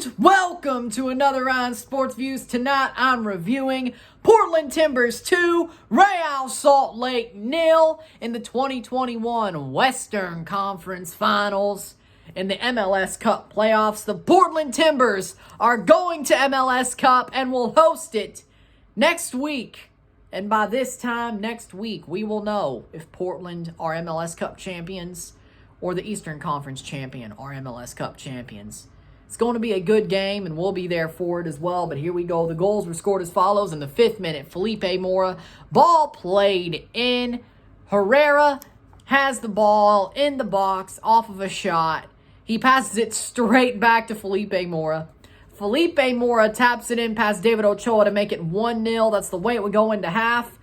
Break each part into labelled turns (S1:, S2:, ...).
S1: And welcome to another Ryan Sports Views. Tonight I'm reviewing Portland Timbers 2, Real Salt Lake 0 in the 2021 Western Conference Finals. In the MLS Cup playoffs, the Portland Timbers are going to MLS Cup and will host it next week. And by this time next week, we will know if Portland are MLS Cup champions or the Eastern Conference champion are MLS Cup champions. It's going to be a good game, and we'll be there for it as well. But here we go. The goals were scored as follows. In the 5th minute, Felipe Mora. Ball played in. Herrera has the ball in the box off of a shot. He passes it straight back to Felipe Mora. Felipe Mora taps it in past David Ochoa to make it 1-0. That's the way it would go into half.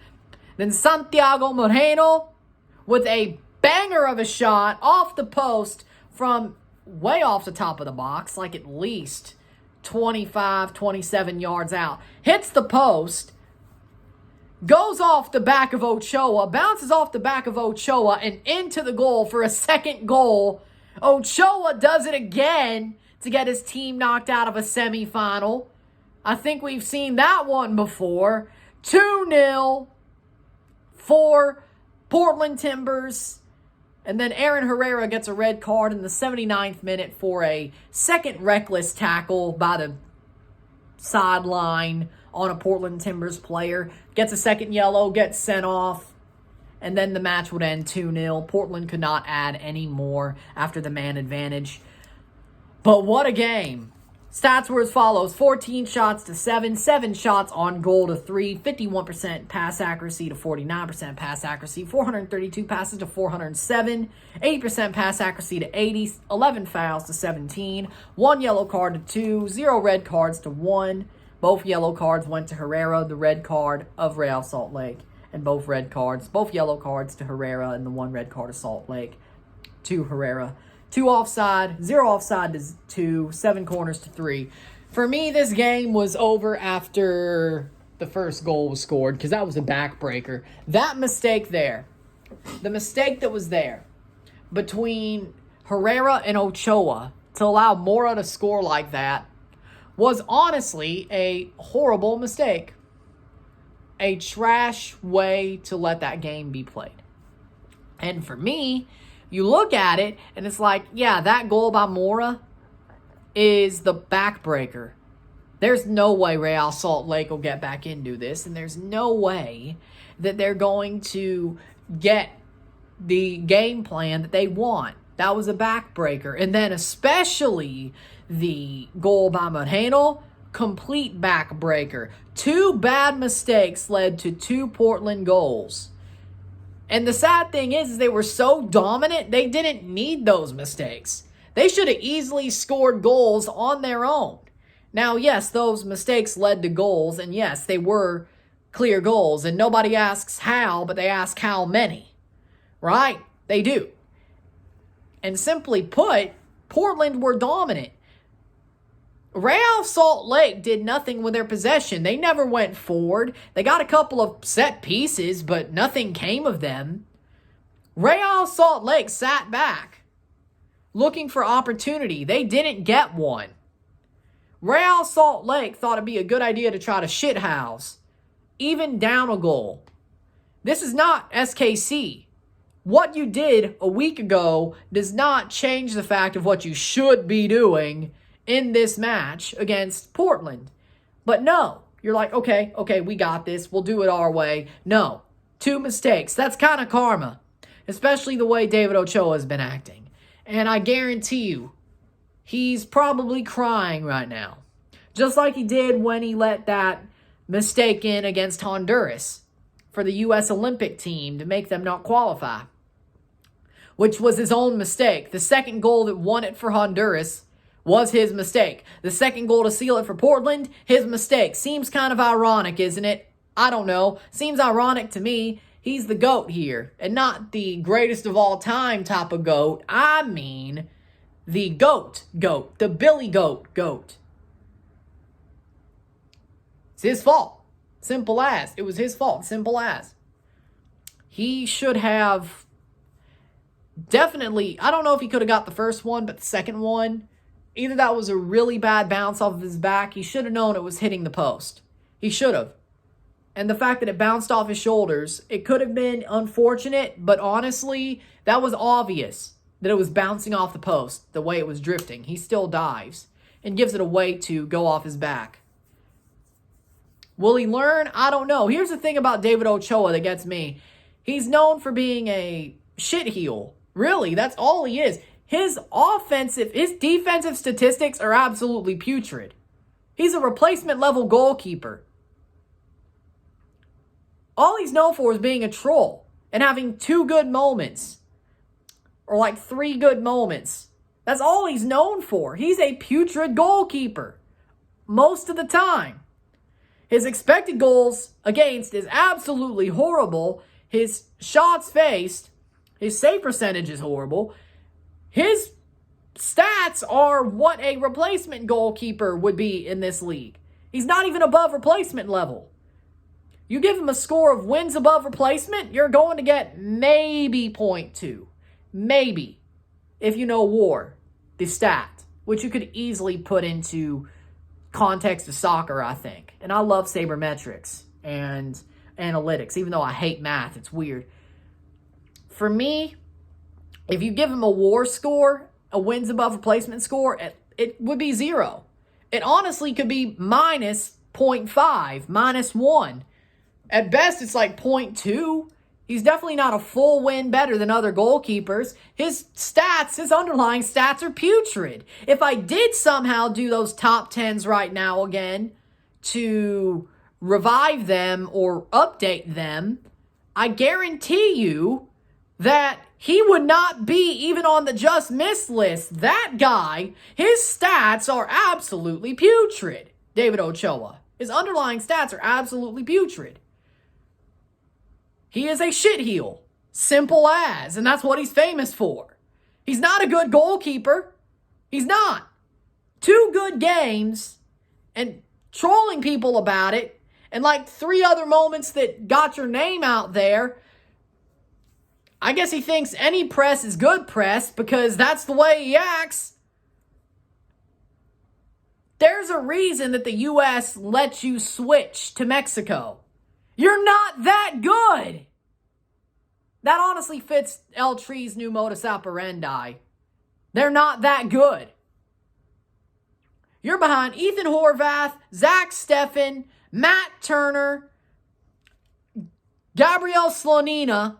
S1: Then Santiago Moreno with a banger of a shot off the post from way off the top of the box, like at least 25, 27 yards out. Hits the post, goes off the back of Ochoa, bounces off the back of Ochoa and into the goal for a second goal. Ochoa does it again to get his team knocked out of a semifinal. I think we've seen that one before. 2-0 for Portland Timbers. And then Aaron Herrera gets a red card in the 79th minute for a second reckless tackle by the sideline on a Portland Timbers player. Gets a second yellow, gets sent off, and then the match would end 2-0. Portland could not add any more after the man advantage. But what a game. Stats were as follows: 14 shots to 7, 7 shots on goal to 3, 51% pass accuracy to 49% pass accuracy, 432 passes to 407, 80% pass accuracy to 80, 11 fouls to 17, 1 yellow card to 2, 0 red cards to 1. Both yellow cards went to Herrera, the red card of Real Salt Lake, and both yellow cards to Herrera, and the 1 red card of Salt Lake to Herrera. 2 offside, 0 offside to 2, 7 corners to 3. For me, this game was over after the first goal was scored because that was a backbreaker. That mistake there, the mistake that was there between Herrera and Ochoa to allow Mora to score like that was honestly a horrible mistake. A trash way to let that game be played. And for me, you look at it, and it's like, yeah, that goal by Mora is the backbreaker. There's no way Real Salt Lake will get back into this, and there's no way that they're going to get the game plan that they want. That was a backbreaker. And then especially the goal by Moreno, complete backbreaker. 2 bad mistakes led to 2 Portland goals. And the sad thing is they were so dominant, they didn't need those mistakes. They should have easily scored goals on their own. Now, yes, those mistakes led to goals, and yes, they were clear goals, and nobody asks how, but they ask how many, right? They do. And simply put, Portland were dominant. Real Salt Lake did nothing with their possession. They never went forward. They got a couple of set pieces, but nothing came of them. Real Salt Lake sat back, looking for opportunity. They didn't get one. Real Salt Lake thought it'd be a good idea to try to shithouse, even down a goal. This is not SKC. What you did a week ago does not change the fact of what you should be doing in this match against Portland. But no, you're like, okay, we got this. We'll do it our way. No, 2 mistakes. That's kind of karma, especially the way David Ochoa has been acting. And I guarantee you, he's probably crying right now, just like he did when he let that mistake in against Honduras for the U.S. Olympic team to make them not qualify, which was his own mistake. The second goal that won it for Honduras was his mistake. The second goal to seal it for Portland, his mistake. Seems kind of ironic, isn't it? I don't know. Seems ironic to me. He's the GOAT here, and not the greatest of all time type of GOAT. I mean the GOAT. The Billy GOAT. It's his fault. Simple as. It was his fault. Simple as. He should have definitely, I don't know if he could have got the first one, but the second one, Either that was a really bad bounce off of his back. He should have known it was hitting the post. He should have. And the fact that it bounced off his shoulders, it could have been unfortunate, but honestly, that was obvious that it was bouncing off the post the way it was drifting. He still dives and gives it a way to go off his back. Will he learn? I don't know. Here's the thing about David Ochoa that gets me. He's known for being a shitheel. Really, that's all he is. His defensive statistics are absolutely putrid. He's a replacement level goalkeeper. All he's known for is being a troll and having 2 good moments. Or like 3 good moments. That's all he's known for. He's a putrid goalkeeper. Most of the time. His expected goals against is absolutely horrible. His shots faced, his save percentage is horrible. His stats are what a replacement goalkeeper would be in this league. He's not even above replacement level. You give him a score of wins above replacement, you're going to get maybe 0.2. Maybe. If you know WAR, the stat, which you could easily put into context of soccer, I think. And I love sabermetrics and analytics, even though I hate math. It's weird. For me, if you give him a WAR score, a wins above replacement score, it would be 0. It honestly could be minus 0.5, minus 1. At best, it's like 0.2. He's definitely not a full win better than other goalkeepers. His stats, his underlying stats are putrid. If I did somehow do those top 10s right now again to revive them or update them, I guarantee you that he would not be even on the just miss list. That guy, his stats are absolutely putrid. David Ochoa. His underlying stats are absolutely putrid. He is a shitheel. Simple as. And that's what he's famous for. He's not a good goalkeeper. He's not. 2 good games and trolling people about it and like 3 other moments that got your name out there. I guess he thinks any press is good press because that's the way he acts. There's a reason that the U.S. lets you switch to Mexico. You're not that good. That honestly fits El Tree's new modus operandi. They're not that good. You're behind Ethan Horvath, Zach Steffen, Matt Turner, Gabriel Slonina.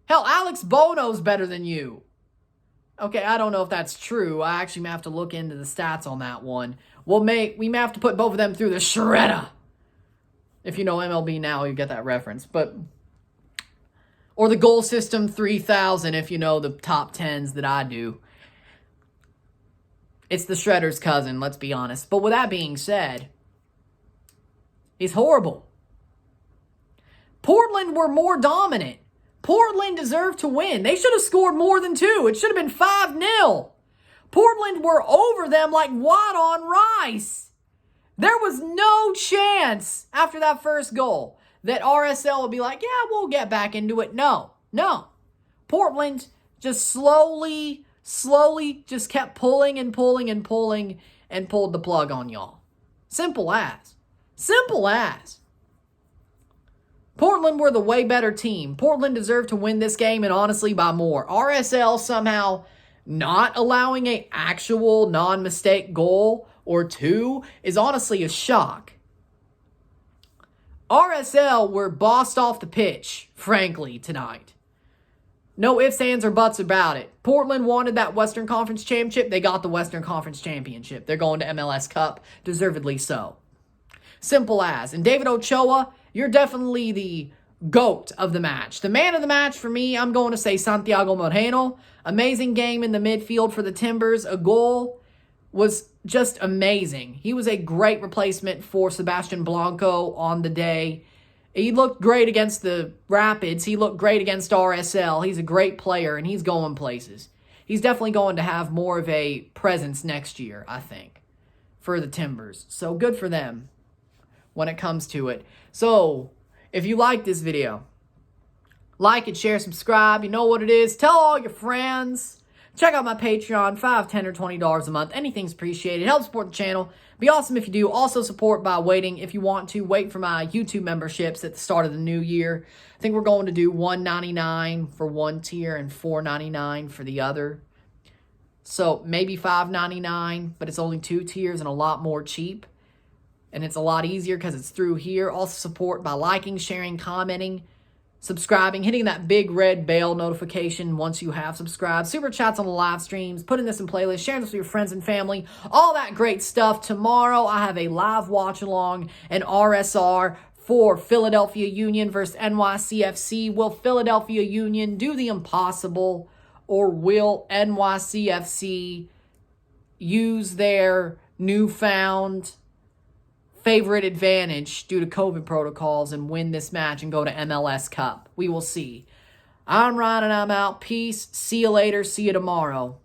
S1: Hell, Alex Bono's better than you. Okay, I don't know if that's true. I actually may have to look into the stats on that one. We may have to put both of them through the shredder. If you know MLB now, you get that reference. Or the goal system 3000 if you know the top 10s that I do. It's the shredder's cousin, let's be honest. But with that being said, he's horrible. Portland were more dominant. Portland deserved to win. They should have scored more than 2. It should have been 5-0. Portland were over them like wad on rice. There was no chance after that first goal that RSL would be like, yeah, we'll get back into it. No. Portland just slowly just kept pulling and pulled the plug on y'all. Simple as. Portland were the way better team. Portland deserved to win this game, and honestly by more. RSL somehow not allowing an actual non-mistake goal or 2 is honestly a shock. RSL were bossed off the pitch, frankly, tonight. No ifs, ands, or buts about it. Portland wanted that Western Conference Championship. They got the Western Conference Championship. They're going to MLS Cup, deservedly so. Simple as. And David Ochoa, you're definitely the GOAT of the match. The man of the match for me, I'm going to say Santiago Moreno. Amazing game in the midfield for the Timbers. A goal was just amazing. He was a great replacement for Sebastian Blanco on the day. He looked great against the Rapids. He looked great against RSL. He's a great player, and he's going places. He's definitely going to have more of a presence next year, I think, for the Timbers. So good for them when it comes to it. So, if you like this video, like it, share, subscribe. You know what it is. Tell all your friends. Check out my Patreon, $5, $10, or $20 a month. Anything's appreciated. Help support the channel. Be awesome if you do. Also support by waiting if you want to. Wait for my YouTube memberships at the start of the new year. I think we're going to do $1.99 for one tier and $4.99 for the other. So maybe $5.99, but it's only 2 tiers and a lot more cheap. And it's a lot easier because it's through here. Also support by liking, sharing, commenting, subscribing, hitting that big red bell notification once you have subscribed, super chats on the live streams, putting this in playlists, sharing this with your friends and family, all that great stuff. Tomorrow, I have a live watch-along and RSR for Philadelphia Union versus NYCFC. Will Philadelphia Union do the impossible, or will NYCFC use their newfound favorite advantage due to COVID protocols and win this match and go to MLS Cup? We will see. I'm Ryan and I'm out. Peace. See you later. See you tomorrow.